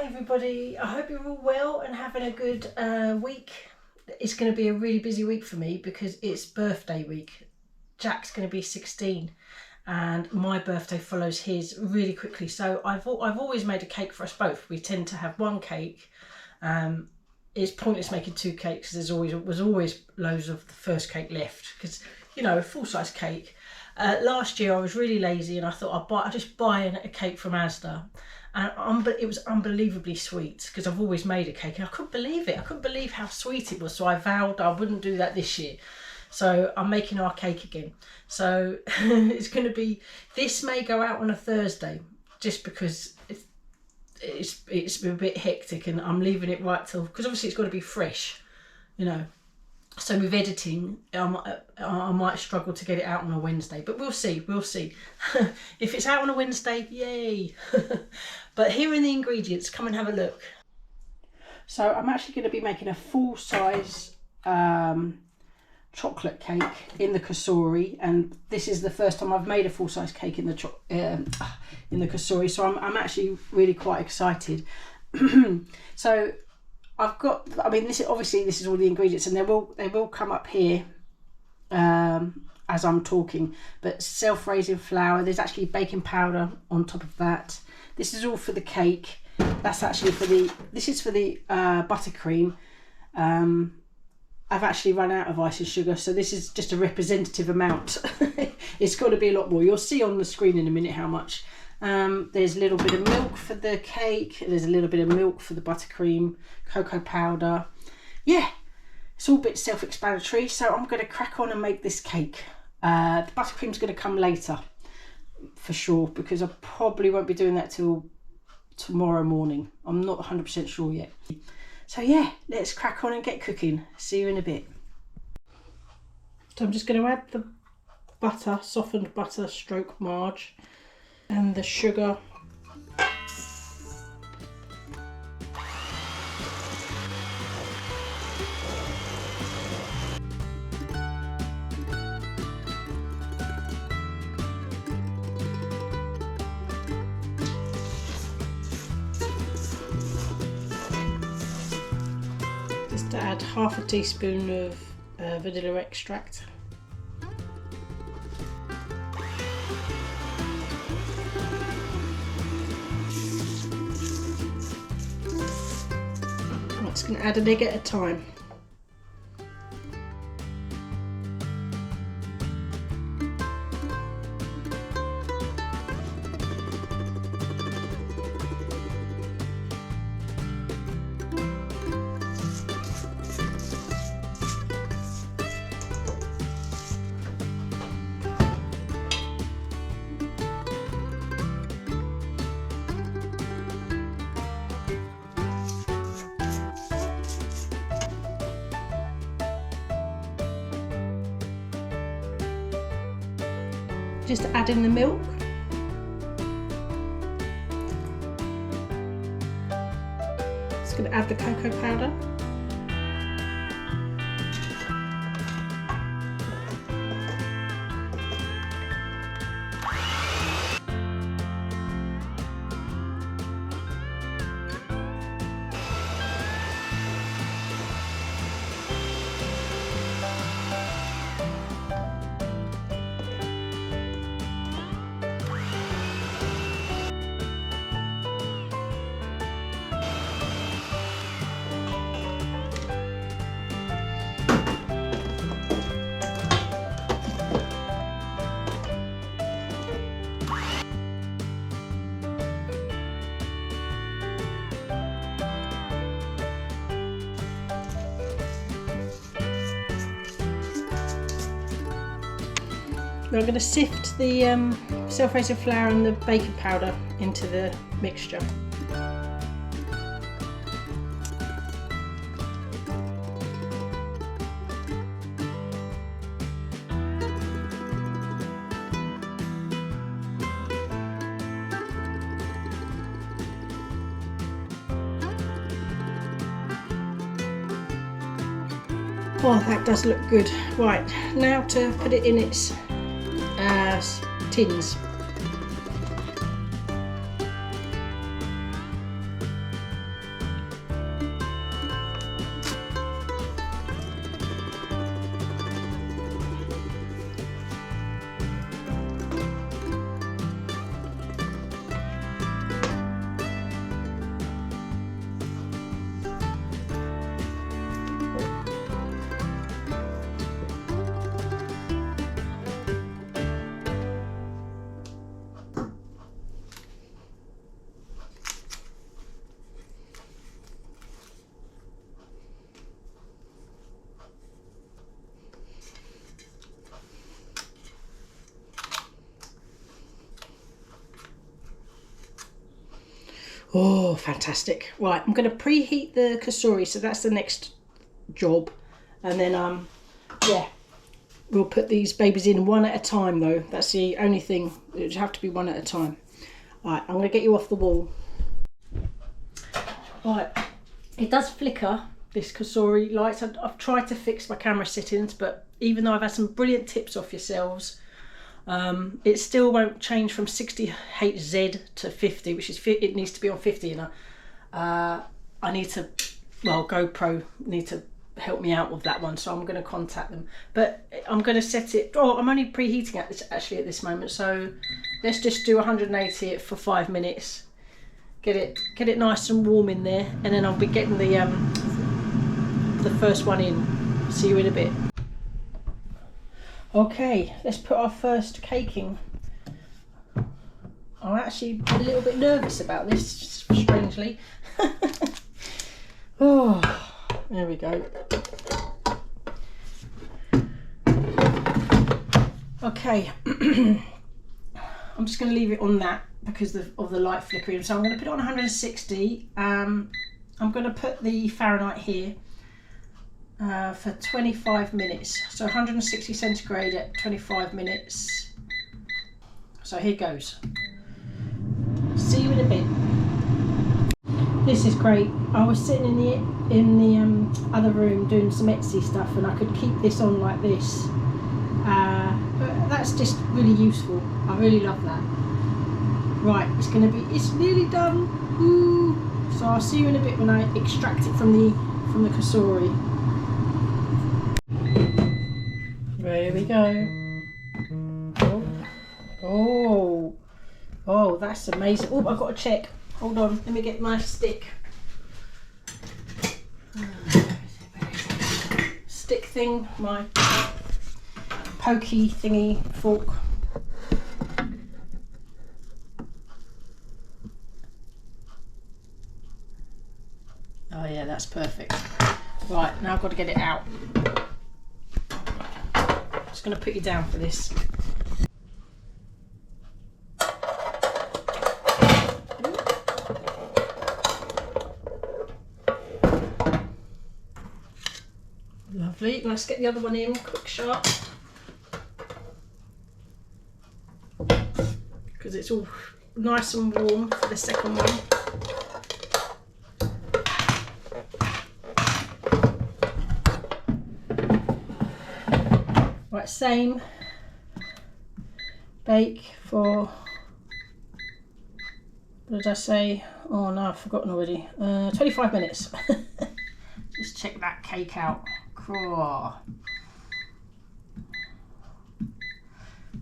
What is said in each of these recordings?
Hi everybody, I hope you're all well and having a good week. It's going to be a really busy week for me because it's birthday week. Jack's going to be 16 and my birthday follows his really quickly, so I've always made a cake for us both. We tend to have one cake. It's pointless making two cakes because was always loads of the first cake left because, you know, a full-size cake. Last year I was really lazy and I thought I'd just buy a cake from Asda. And it was unbelievably sweet because I've always made a cake and I couldn't believe it. I couldn't believe how sweet it was. So I vowed I wouldn't do that this year. So I'm making our cake again. So it's going to be, this may go out on a Thursday just because it's been a bit hectic and I'm leaving it right till, because obviously it's got to be fresh, you know. So with editing, I might struggle to get it out on a Wednesday, but we'll see. If it's out on a Wednesday, yay. But here are the ingredients. Come and have a look. So I'm actually going to be making a full-size chocolate cake in the Cosori, and this is the first time I've made a full-size cake in the Cosori, so I'm actually really quite excited. So I've got, I mean, this is all the ingredients, and they will come up here as I'm talking. But self-raising flour, there's actually baking powder on top of that. This is all for the cake. That's actually this is for the buttercream. I've actually run out of icing sugar, so this is just a representative amount. It's got to be a lot more. You'll see on the screen in a minute how much. There's a little bit of milk for the cake, there's a little bit of milk for the buttercream, cocoa powder. Yeah, it's all a bit self-explanatory, so I'm going to crack on and make this cake. The buttercream's going to come later, for sure, because I probably won't be doing that till tomorrow morning. I'm not 100% sure yet. So yeah, let's crack on and get cooking. See you in a bit. So I'm just going to add the butter, softened butter stroke marge, and the sugar. Just to add half a teaspoon of vanilla extract. I'm just going to add an egg at a time. Just add in the milk. Just going to add the cocoa powder. Now I'm going to sift the self-raising flour and the baking powder into the mixture. Oh, that does look good. Right, now to put it in its tins. Oh, fantastic. Right, I'm going to preheat the Cosori, so that's the next job. And then, yeah, we'll put these babies in one at a time, though. That's the only thing. It would have to be one at a time. Right, I'm going to get you off the wall. Right, it does flicker, this Cosori lights. I've tried to fix my camera settings, but even though I've had some brilliant tips off yourselves, it still won't change from 60Hz to 50, which is it needs to be on 50, and I need to, well, GoPro need to help me out with that one, so I'm going to contact them. But I'm going to set it. Oh, I'm only preheating at this at this moment, so let's just do 180 it for 5 minutes. Get it nice and warm in there, and then I'll be getting the first one in. See you in a bit. Okay, let's put our first cake in. I'm actually a little bit nervous about this, strangely. Oh, there we go. Okay, I'm just going to leave it on that because of the light flickering. So I'm going to put it on 160. I'm going to put the Fahrenheit here for 25 minutes. So 160 centigrade at 25 minutes. So here goes. See you in a bit. This is great. I was sitting in the other room doing some Etsy stuff, and I could keep this on like this. But that's just really useful. I really love that. Right, it's nearly done. Ooh. So I'll see you in a bit when I extract it from the Cosori. There we go. Oh, that's amazing. Oh, I've got to check. Hold on, let me get my stick. Stick thing, my pokey thingy fork. Oh yeah, that's perfect. Right, now I've got to get it out. Just going to put you down for this. Lovely. Let's get the other one in, quick sharp. Because it's all nice and warm for the second one. Right, same. Bake for, what did I say? Oh no, I've forgotten already. 25 minutes. Just check that cake out. Cool.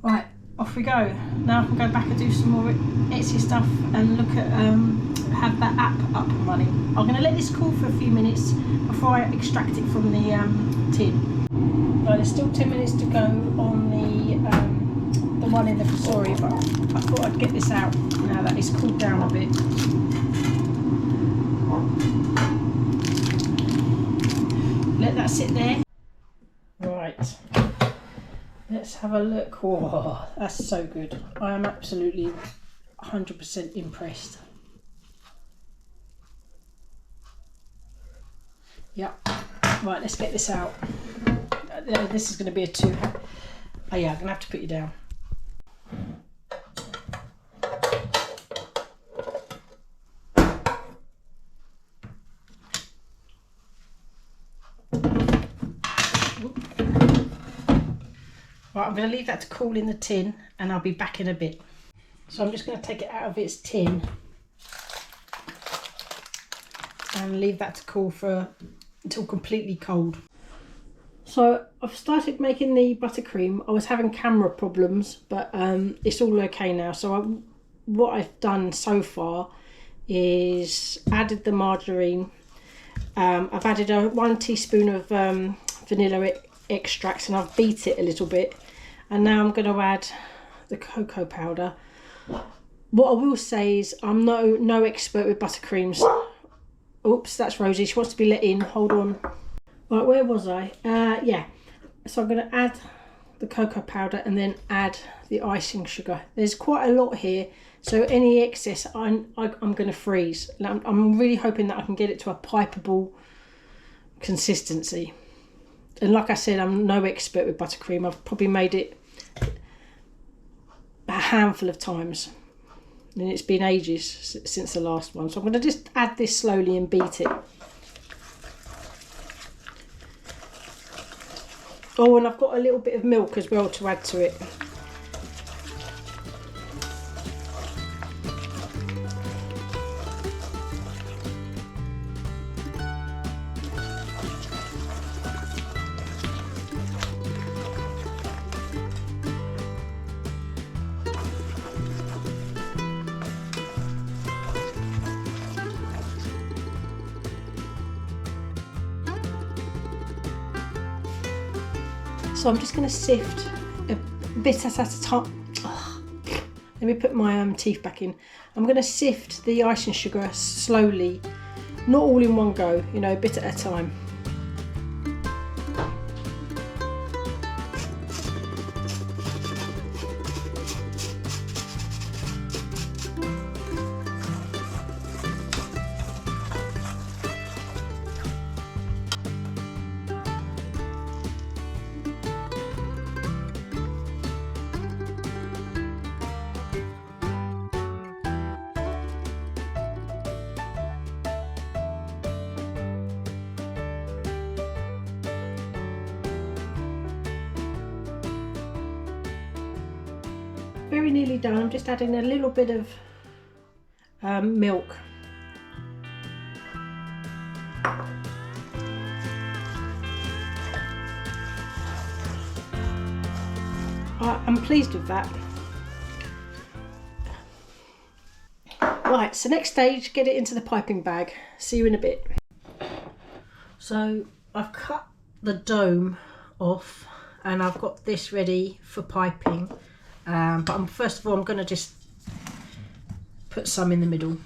Right, off we go. Now I can go back and do some more Etsy stuff and look at have that app up and running. I'm going to let this cool for a few minutes before I extract it from the tin. Right, there's still 10 minutes to go on the one in the Cosori, but I thought I'd get this out now that it's cooled down a bit. Let that sit there. Right, let's have a look. Oh, that's so good. I am absolutely 100% impressed. Yep. Right, let's get this out. This is going to be a 2. Oh yeah, I'm going to have to put you down. Right, I'm going to leave that to cool in the tin and I'll be back in a bit. So I'm just going to take it out of its tin and leave that to cool until completely cold. So I've started making the buttercream. I was having camera problems, but it's all okay now. So what I've done so far is added the margarine. I've added 1 teaspoon of vanilla extract and I've beat it a little bit. And now I'm going to add the cocoa powder. What I will say is I'm no expert with buttercreams. Oops, that's Rosie. She wants to be let in. Hold on. Right, where was I? Yeah. So I'm going to add the cocoa powder and then add the icing sugar. There's quite a lot here, so any excess I'm going to freeze. I'm really hoping that I can get it to a pipeable consistency. And like I said, I'm no expert with buttercream. I've probably made it a handful of times, and it's been ages since the last one. So I'm going to just add this slowly and beat it. Oh, and I've got a little bit of milk as well to add to it. So I'm just going to sift a bit at a time. Oh, let me put my teeth back in. I'm going to sift the icing sugar slowly, not all in one go, you know, a bit at a time. Very nearly done. I'm just adding a little bit of milk. I'm pleased with that. Right, so next stage, get it into the piping bag. See you in a bit. So I've cut the dome off and I've got this ready for piping. But first of all, I'm going to just put some in the middle.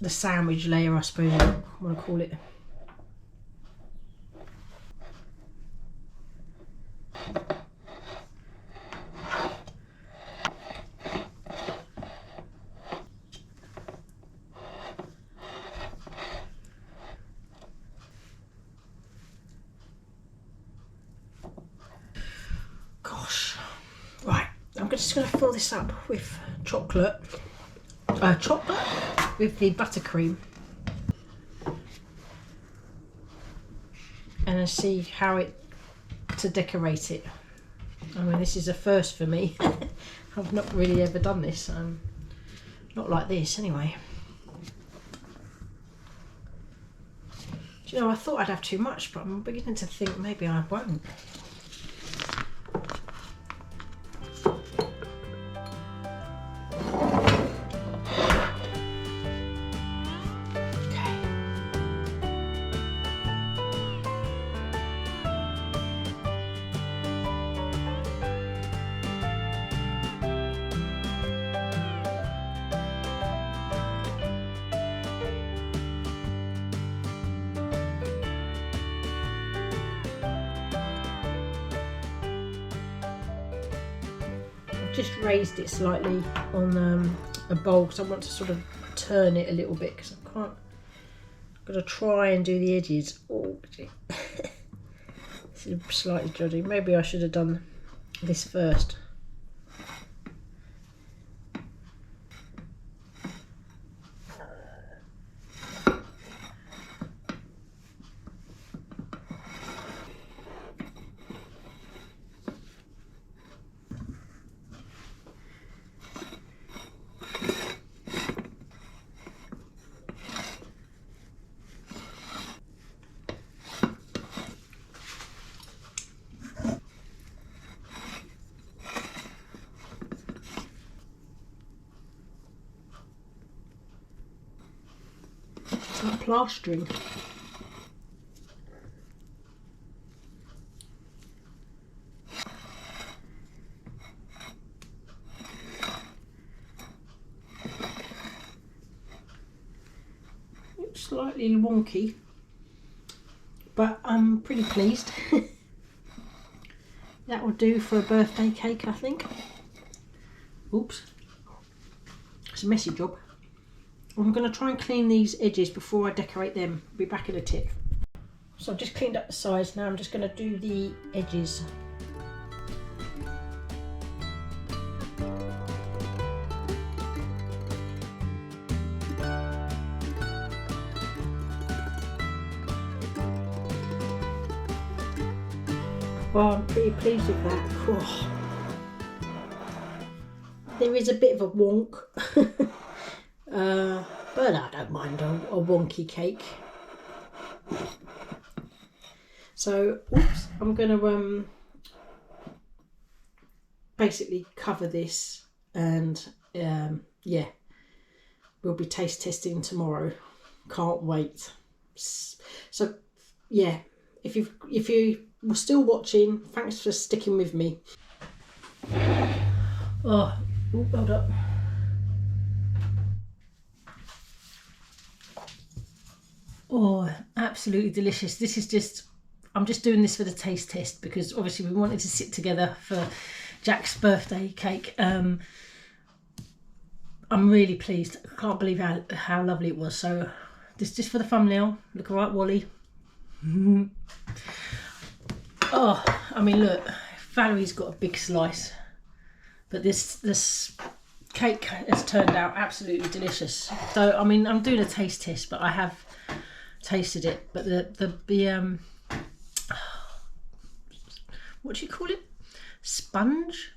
The sandwich layer, I suppose I want to call it. Gosh. Right, I'm just going to fill this up with chocolate with the buttercream, and then see how to decorate it. I mean, this is a first for me. I've not really ever done this, not like this anyway. Do you know, I thought I'd have too much, but I'm beginning to think maybe I won't. Just raised it slightly on a bowl because I want to sort of turn it a little bit because I can't. I'm going to try and do the edges. Oh, this is slightly dodgy. Maybe I should have done this first. Like plastering. It's slightly wonky, but I'm pretty pleased. that will do for a birthday cake, I think. Oops. It's a messy job. I'm going to try and clean these edges before I decorate them. Be back in a tick. So I've just cleaned up the sides. Now I'm just going to do the edges. Well, I'm pretty pleased with that. Oh. There is a bit of a wonk, but I don't mind a wonky cake. So, oops, I'm going to basically cover this, and yeah, we'll be taste testing tomorrow. Can't wait. So, yeah, if you were still watching, thanks for sticking with me. Oh, hold up. Oh, absolutely delicious. This is just, I'm just doing this for the taste test because obviously we wanted to sit together for Jack's birthday cake. I'm really pleased. I can't believe how lovely it was. So this just for the thumbnail. Look all right, Wally. Oh, I mean, look, Valerie's got a big slice, but this cake has turned out absolutely delicious. So I mean, I'm doing a taste test, but I have tasted it. But the what do you call it? Sponge?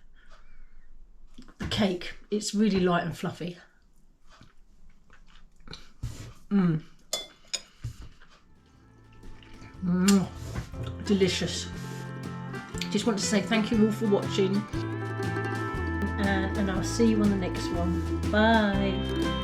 The cake. It's really light and fluffy. Delicious. Just want to say thank you all for watching, and I'll see you on the next one. Bye.